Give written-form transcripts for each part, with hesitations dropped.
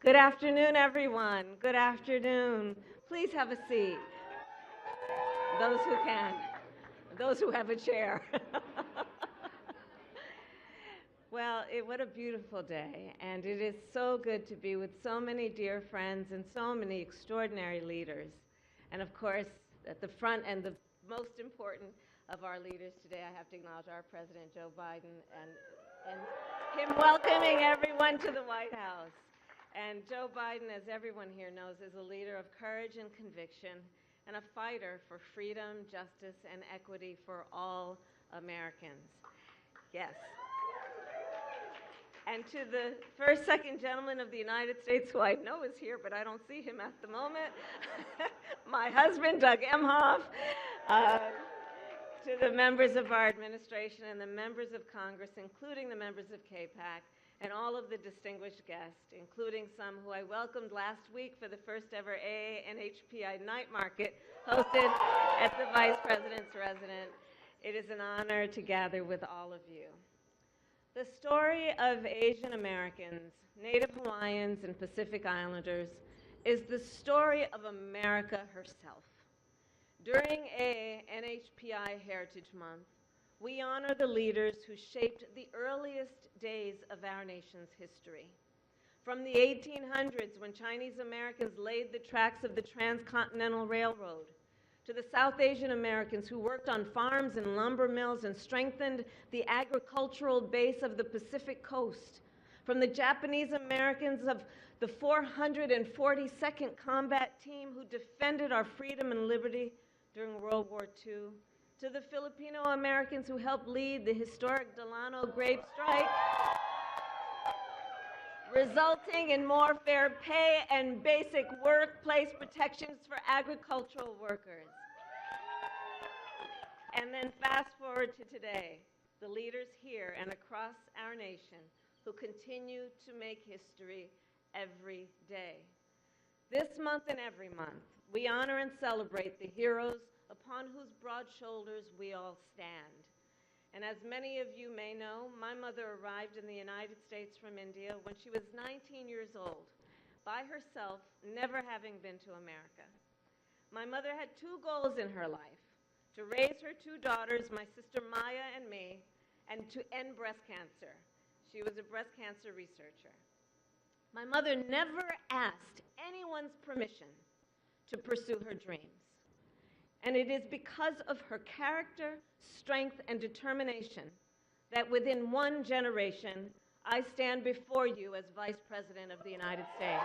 Good afternoon, everyone. Good afternoon. Please have a seat. Those who can, those who have a chair. Well, what a beautiful day, and it is so good to be with so many dear friends and so many extraordinary leaders. And of course, at the front and the most important of our leaders today, I have to acknowledge our President, Joe Biden, and him welcoming everyone to the White House. And Joe Biden, as everyone here knows, is a leader of courage and conviction and a fighter for freedom, justice, and equity for all Americans. Yes. And to the second gentleman of the United States, who I know is here, but I don't see him at the moment, my husband, Doug Emhoff, to the members of our administration and the members of Congress, including the members of KPAC, and all of the distinguished guests, including some who I welcomed last week for the first ever AA-NHPI night market hosted at the Vice President's residence. It is an honor to gather with all of you. The story of Asian Americans, Native Hawaiians, and Pacific Islanders is the story of America herself. During AA-NHPI Heritage Month, we honor the leaders who shaped the earliest days of our nation's history. From the 1800s, when Chinese Americans laid the tracks of the Transcontinental Railroad, to the South Asian Americans who worked on farms and lumber mills and strengthened the agricultural base of the Pacific Coast, from the Japanese Americans of the 442nd Combat Team who defended our freedom and liberty during World War II, to the Filipino Americans who helped lead the historic Delano Grape Strike, resulting in more fair pay and basic workplace protections for agricultural workers. And then fast forward to today, the leaders here and across our nation who continue to make history every day. This month and every month, we honor and celebrate the heroes upon whose broad shoulders we all stand. And as many of you may know, my mother arrived in the United States from India when she was 19 years old, by herself, never having been to America. My mother had two goals in her life: to raise her two daughters, my sister Maya and me, and to end breast cancer. She was a breast cancer researcher. My mother never asked anyone's permission to pursue her dreams. And it is because of her character, strength, and determination that within one generation, I stand before you as Vice President of the United States.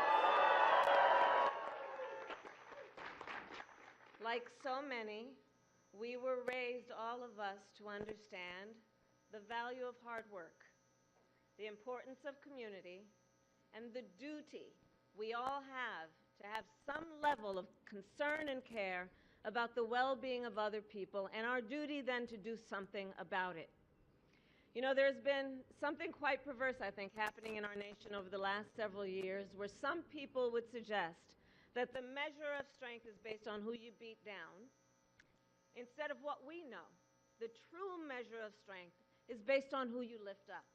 Like so many, we were raised, all of us, to understand the value of hard work, the importance of community, and the duty we all have to have some level of concern and care about the well-being of other people, and our duty then to do something about it. You know, there's been something quite perverse, I think, happening in our nation over the last several years, where some people would suggest that the measure of strength is based on who you beat down, instead of what we know. The true measure of strength is based on who you lift up.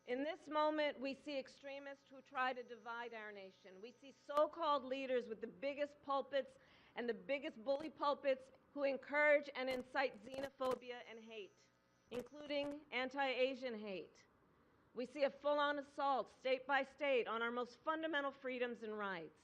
In this moment, we see extremists who try to divide our nation. We see so-called leaders with the biggest pulpits and the biggest bully pulpits who encourage and incite xenophobia and hate, including anti-Asian hate. We see a full-on assault, state by state, on our most fundamental freedoms and rights: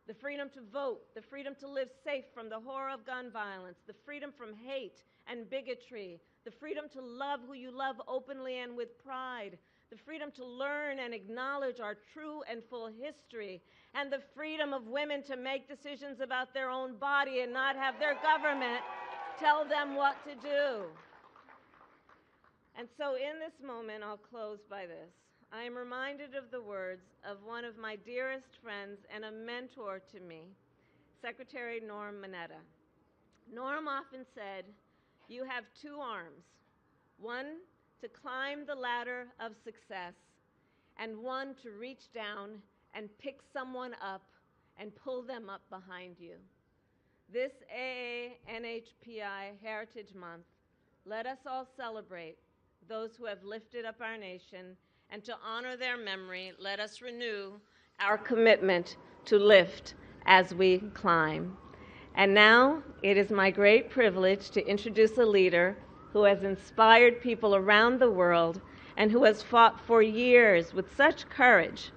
the freedom to vote, the freedom to live safe from the horror of gun violence, the freedom from hate and bigotry, the freedom to love who you love openly and with pride, the freedom to learn and acknowledge our true and full history, and the freedom of women to make decisions about their own body and not have their government tell them what to do. And so in this moment, I'll close by this. I am reminded of the words of one of my dearest friends and a mentor to me, Secretary Norm Mineta. Norm often said, "You have two arms, one to climb the ladder of success, and one to reach down and pick someone up and pull them up behind you." This AA-NHPI Heritage Month, let us all celebrate those who have lifted up our nation, and to honor their memory, let us renew our commitment to lift as we climb. And now it is my great privilege to introduce a leader who has inspired people around the world and who has fought for years with such courage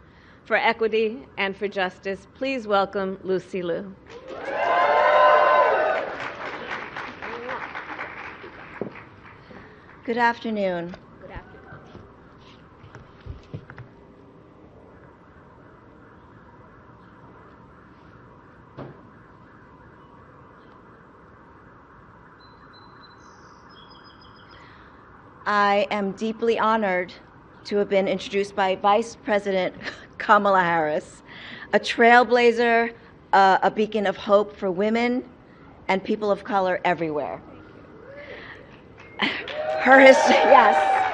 for equity and for justice. Please welcome Lucy Liu. Good afternoon. Good afternoon. I am deeply honored to have been introduced by Vice President Kamala Harris, a trailblazer, a beacon of hope for women and people of color everywhere.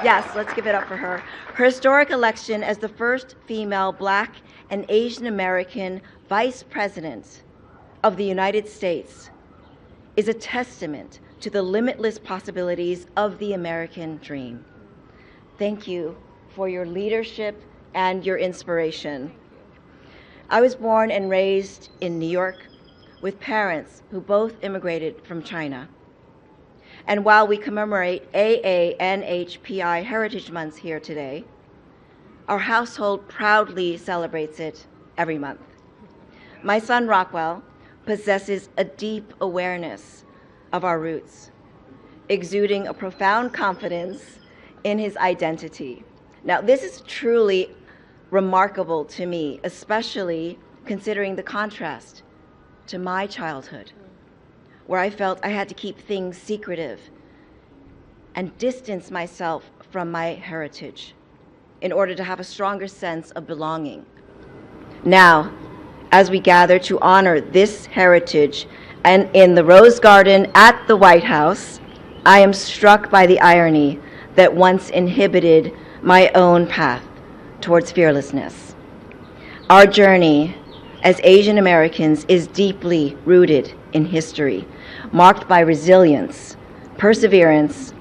Yes, let's give it up for her. Her historic election as the first female Black and Asian American Vice President of the United States is a testament to the limitless possibilities of the American dream. Thank you for your leadership and your inspiration. I was born and raised in New York with parents who both immigrated from China. And while we commemorate AANHPI Heritage Months here today, our household proudly celebrates it every month. My son Rockwell possesses a deep awareness of our roots, exuding a profound confidence in his identity. Now, this is truly remarkable to me, especially considering the contrast to my childhood, where I felt I had to keep things secretive and distance myself from my heritage in order to have a stronger sense of belonging. Now, as we gather to honor this heritage and in the Rose Garden at the White House, I am struck by the irony that once inhibited my own path towards fearlessness. Our journey as Asian Americans is deeply rooted in history, marked by resilience, perseverance,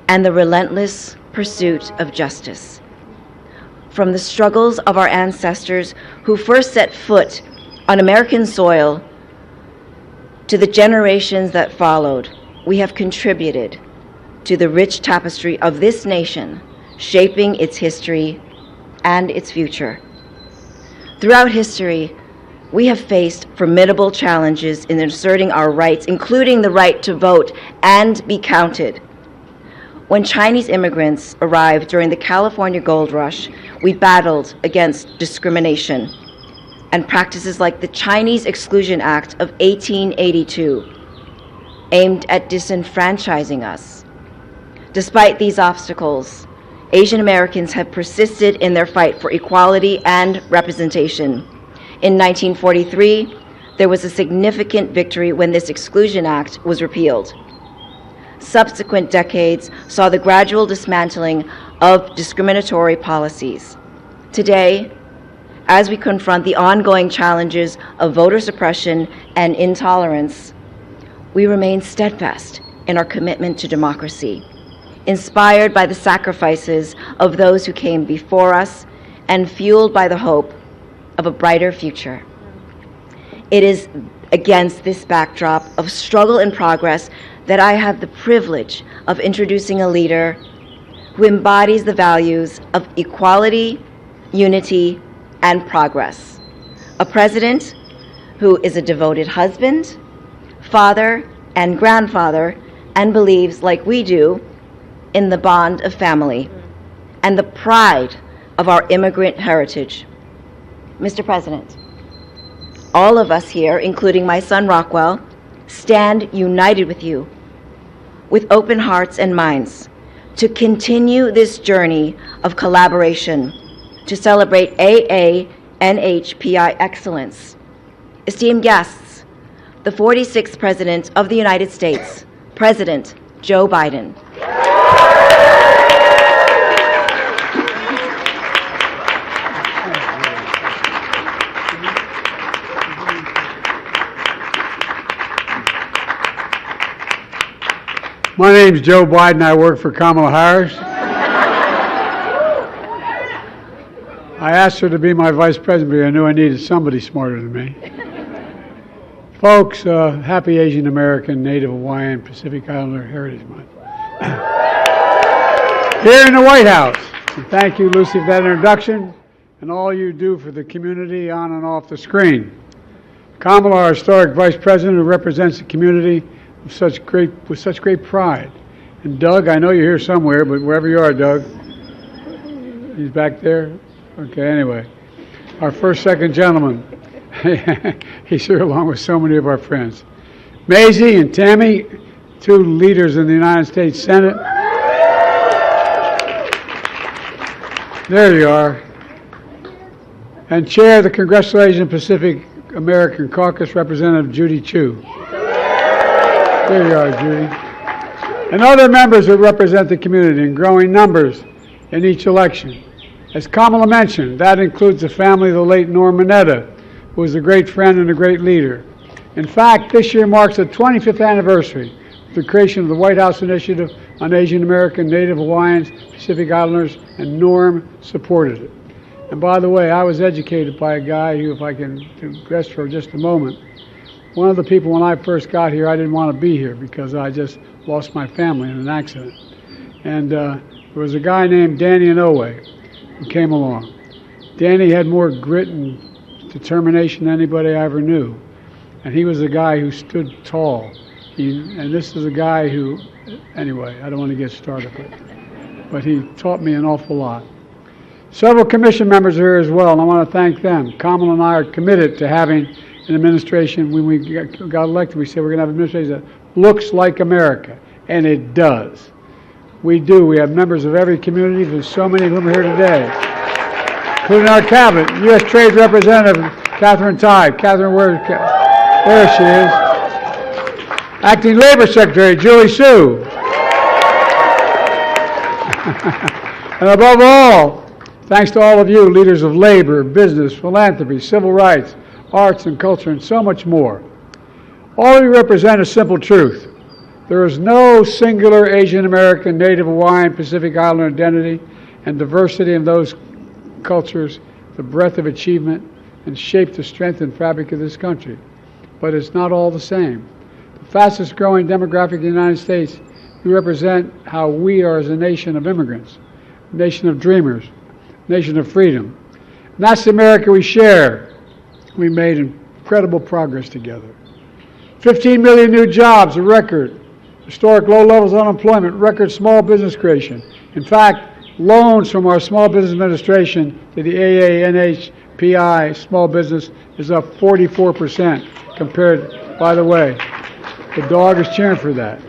and the relentless pursuit of justice. From the struggles of our ancestors who first set foot on American soil to the generations that followed, we have contributed to the rich tapestry of this nation, shaping its history and its future. Throughout history, we have faced formidable challenges in asserting our rights, including the right to vote and be counted. When Chinese immigrants arrived during the California Gold Rush, we battled against discrimination and practices like the Chinese Exclusion Act of 1882, aimed at disenfranchising us. Despite these obstacles, Asian Americans have persisted in their fight for equality and representation. In 1943, there was a significant victory when this Exclusion Act was repealed. Subsequent decades saw the gradual dismantling of discriminatory policies. Today, as we confront the ongoing challenges of voter suppression and intolerance, we remain steadfast in our commitment to democracy, inspired by the sacrifices of those who came before us and fueled by the hope of a brighter future. It is against this backdrop of struggle and progress that I have the privilege of introducing a leader who embodies the values of equality, unity, and progress. A president who is a devoted husband, father, and grandfather, and believes, like we do, in the bond of family and the pride of our immigrant heritage. Mr. President, all of us here, including my son Rockwell, stand united with you, with open hearts and minds, to continue this journey of collaboration to celebrate AANHPI excellence. Esteemed guests, the 46th President of the United States, President Joe Biden. My name is Joe Biden. I work for Kamala Harris. I asked her to be my vice president because I knew I needed somebody smarter than me. Folks, happy Asian American, Native Hawaiian, Pacific Islander Heritage Month. Here in the White House. And thank you, Lucy, for that introduction and all you do for the community on and off the screen. Kamala, our historic vice president, who represents the community with such great pride. And Doug, I know you're here somewhere, but wherever you are, Doug, he's back there. Okay, anyway, our first, second gentleman. He's here along with so many of our friends. Maisie and Tammy, two leaders in the United States Senate. There you are. And Chair of the Congressional Asian Pacific American Caucus, Representative Judy Chu. There you are, Judy. And other members who represent the community in growing numbers in each election. As Kamala mentioned, that includes the family of the late Norm Mineta, who was a great friend and a great leader. In fact, this year marks the 25th anniversary of the creation of the White House Initiative on Asian American, Native Hawaiians, Pacific Islanders, and Norm supported it. And by the way, I was educated by a guy who, if I can digress for just a moment, one of the people when I first got here, I didn't want to be here because I just lost my family in an accident. And there was a guy named Danny Inouye who came along. Danny had more grit and determination than anybody I ever knew. And he was a guy who stood tall. And this is a guy who, anyway, I don't want to get started, but he taught me an awful lot. Several commission members are here as well, and I want to thank them. Kamala and I are committed to having an administration. When we got elected, we said we're going to have an administration that looks like America, and it does. We do. We have members of every community. There's so many of them here today, including our cabinet. U.S. Trade Representative Catherine Tai. Catherine, there she is. Acting Labor Secretary Julie Su. And above all, thanks to all of you, leaders of labor, business, philanthropy, civil rights, arts and culture, and so much more. All of you represent a simple truth. There is no singular Asian American, Native Hawaiian, Pacific Islander identity, and diversity in those cultures, the breadth of achievement, and shape the strength and fabric of this country. But it's not all the same. The fastest growing demographic in the United States, we represent how we are as a nation of immigrants, a nation of dreamers, a nation of freedom. And that's the America we share. We made incredible progress together. 15 million new jobs, a record. Historic low levels of unemployment, record small business creation. In fact, loans from our Small Business Administration to the AANHPI small business is up 44% compared, by the way, the dog is cheering for that.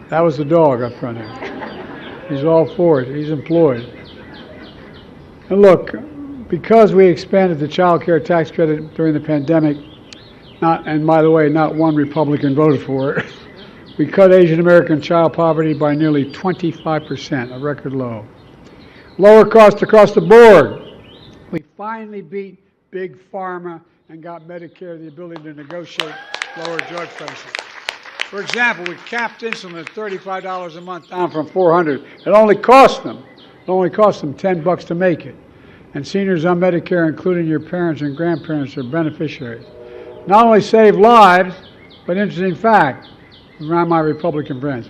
That was the dog up front here. He's all for it. He's employed. And look, because we expanded the child care tax credit during the pandemic, and by the way, not one Republican voted for it, we cut Asian American child poverty by nearly 25%, a record low. Lower costs across the board. We finally beat Big Pharma and got Medicare the ability to negotiate lower drug prices. For example, we capped insulin at $35 a month, down from $400. It only cost them $10 to make it. And seniors on Medicare, including your parents and grandparents, are beneficiaries. Not only save lives, but interesting fact, around my Republican friends,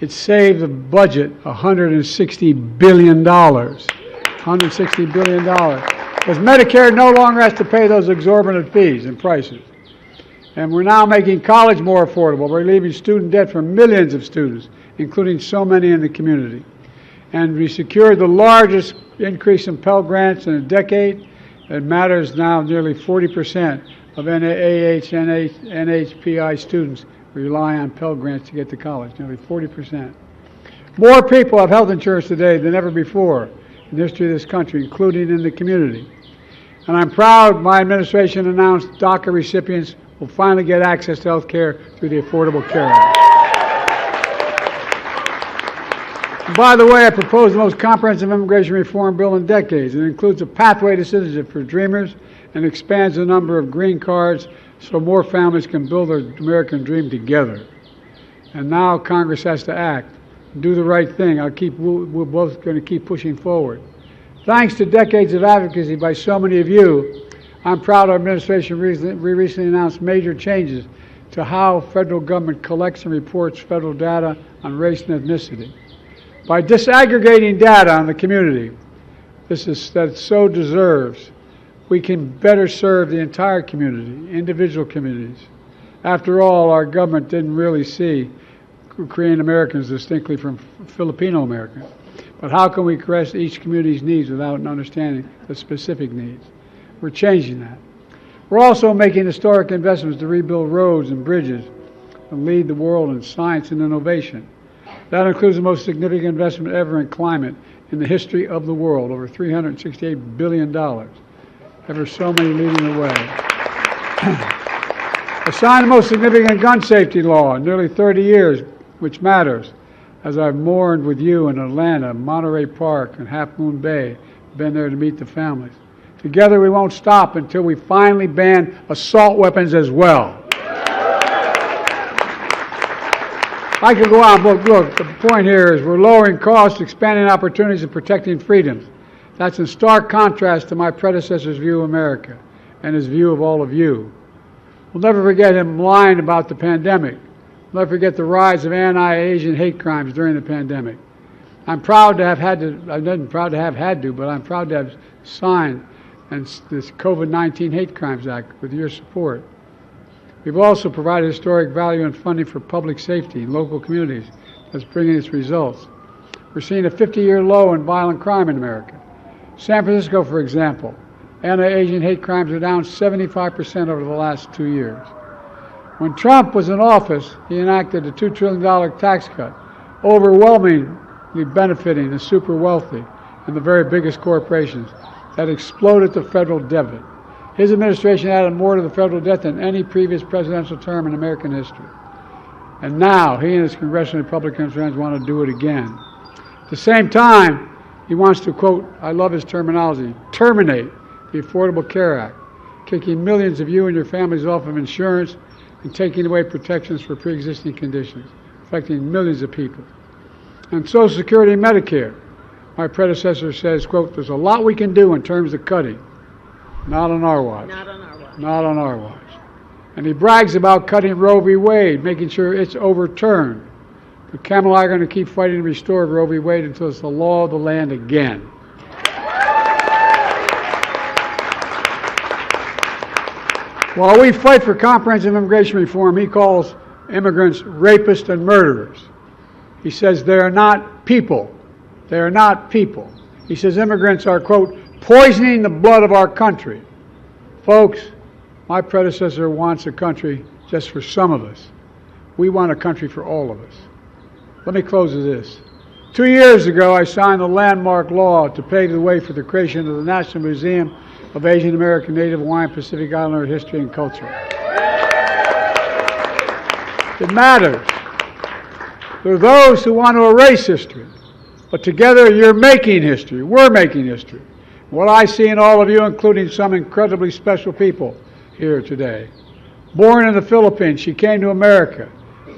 it saved the budget $160 billion. $160 billion. Because Medicare no longer has to pay those exorbitant fees and prices. And we're now making college more affordable. We're relieving student debt for millions of students, including so many in the community. And we secured the largest increase in Pell Grants in a decade. It matters now nearly 40% of NAH and NHPI students rely on Pell Grants to get to college, nearly 40%. More people have health insurance today than ever before in the history of this country, including in the community. And I'm proud my administration announced DACA recipients will finally get access to health care through the Affordable Care Act. And by the way, I proposed the most comprehensive immigration reform bill in decades. It includes a pathway to citizenship for dreamers and expands the number of green cards so more families can build their American dream together. And now Congress has to act, do the right thing. We're both going to keep pushing forward. Thanks to decades of advocacy by so many of you, I'm proud our administration recently announced major changes to how federal government collects and reports federal data on race and ethnicity. By disaggregating data on the community, that it so deserves, we can better serve the entire community, individual communities. After all, our government didn't really see Korean Americans distinctly from Filipino Americans. But how can we address each community's needs without understanding the specific needs? We're changing that. We're also making historic investments to rebuild roads and bridges and lead the world in science and innovation. That includes the most significant investment ever in climate in the history of the world, over $368 billion. Ever so many leading the way. I signed the most significant gun safety law in nearly 30 years, which matters, as I've mourned with you in Atlanta, Monterey Park, and Half Moon Bay, been there to meet the families. Together we won't stop until we finally ban assault weapons as well. I could go on, but look, the point here is we're lowering costs, expanding opportunities, and protecting freedoms. That's in stark contrast to my predecessor's view of America and his view of all of you. We'll never forget him lying about the pandemic. We'll never forget the rise of anti-Asian hate crimes during the pandemic. I'm proud to have had to, I'm not proud to have had to, but I'm proud to have signed this COVID-19 Hate Crimes Act with your support. We've also provided historic value and funding for public safety in local communities that's bringing its results. We're seeing a 50-year low in violent crime in America. San Francisco, for example, anti-Asian hate crimes are down 75% over the last 2 years. When Trump was in office, he enacted a $2 trillion tax cut, overwhelmingly benefiting the super wealthy and the very biggest corporations that exploded the federal debt. His administration added more to the federal debt than any previous presidential term in American history. And now he and his congressional Republican friends want to do it again. At the same time, he wants to, quote, I love his terminology, terminate the Affordable Care Act, kicking millions of you and your families off of insurance and taking away protections for pre-existing conditions, affecting millions of people. And Social Security and Medicare, my predecessor says, quote, there's a lot we can do in terms of cutting. Not on our watch. Not on our watch. Not on our watch. And he brags about cutting Roe v. Wade, making sure it's overturned. But Kamala and I are going to keep fighting to restore Roe v. Wade until it's the law of the land again. While we fight for comprehensive immigration reform, he calls immigrants rapists and murderers. He says they are not people. They are not people. He says immigrants are, quote, poisoning the blood of our country. Folks, my predecessor wants a country just for some of us. We want a country for all of us. Let me close with this. 2 years ago, I signed a landmark law to pave the way for the creation of the National Museum of Asian American, Native Hawaiian, Pacific Islander History and Culture. It matters. There are those who want to erase history, but together you're making history. We're making history. What I see in all of you, including some incredibly special people here today. Born in the Philippines, she came to America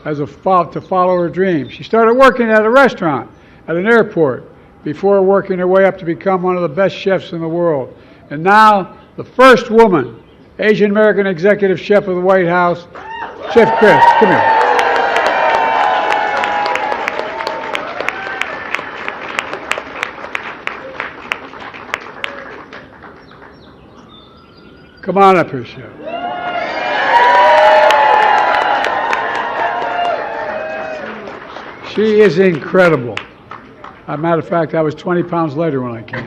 to follow her dreams. She started working at a restaurant at an airport before working her way up to become one of the best chefs in the world. And now, the first woman, Asian American executive chef of the White House, Chef Chris. Come here. Come on up here, Chef. She is incredible. As a matter of fact, I was 20 pounds lighter when I came.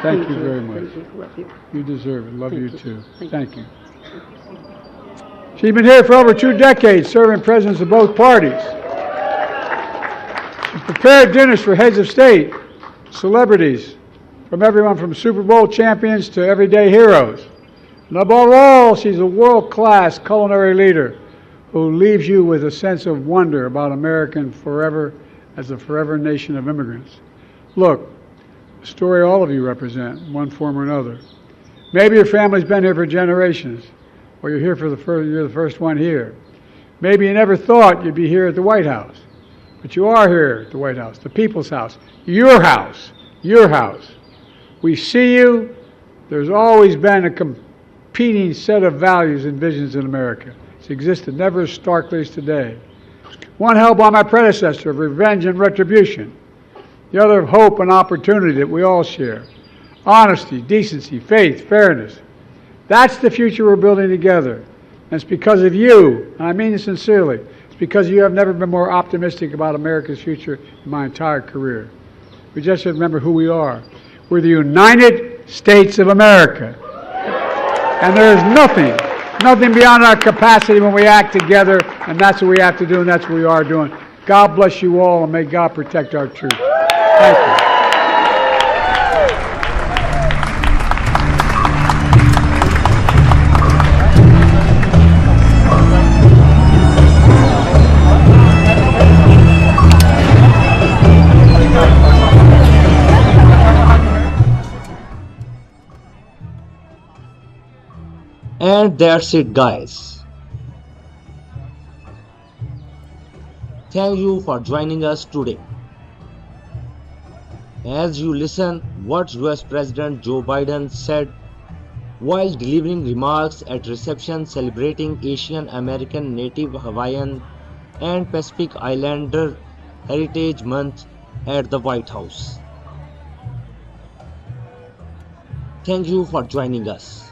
Thank you very much. You deserve it. Love you too. Thank you. She's been here for over 2 decades, serving presidents of both parties. She's prepared dinners for heads of state, celebrities, from everyone from Super Bowl champions to everyday heroes. And above all, she's a world-class culinary leader who leaves you with a sense of wonder about America forever as a forever nation of immigrants. Look, the story all of you represent in one form or another. Maybe your family's been here for generations, or you're here for you're the first one here. Maybe you never thought you'd be here at the White House, but you are here at the White House, the people's house, your house, your house. We see you. There's always been a competing set of values and visions in America. It's existed never as starkly as today. One held by my predecessor of revenge and retribution. The other of hope and opportunity that we all share. Honesty, decency, faith, fairness. That's the future we're building together. And it's because of you, and I mean it sincerely, it's because you have never been more optimistic about America's future in my entire career. We just should remember who we are. We're the United States of America. And there is nothing beyond our capacity when we act together, and that's what we have to do, and that's what we are doing. God bless you all, and may God protect our truth. Thank you. And that's it, guys. Thank you for joining us today. As you listen what US President Joe Biden said while delivering remarks at reception celebrating Asian American, Native Hawaiian and Pacific Islander Heritage Month at the White House. Thank you for joining us.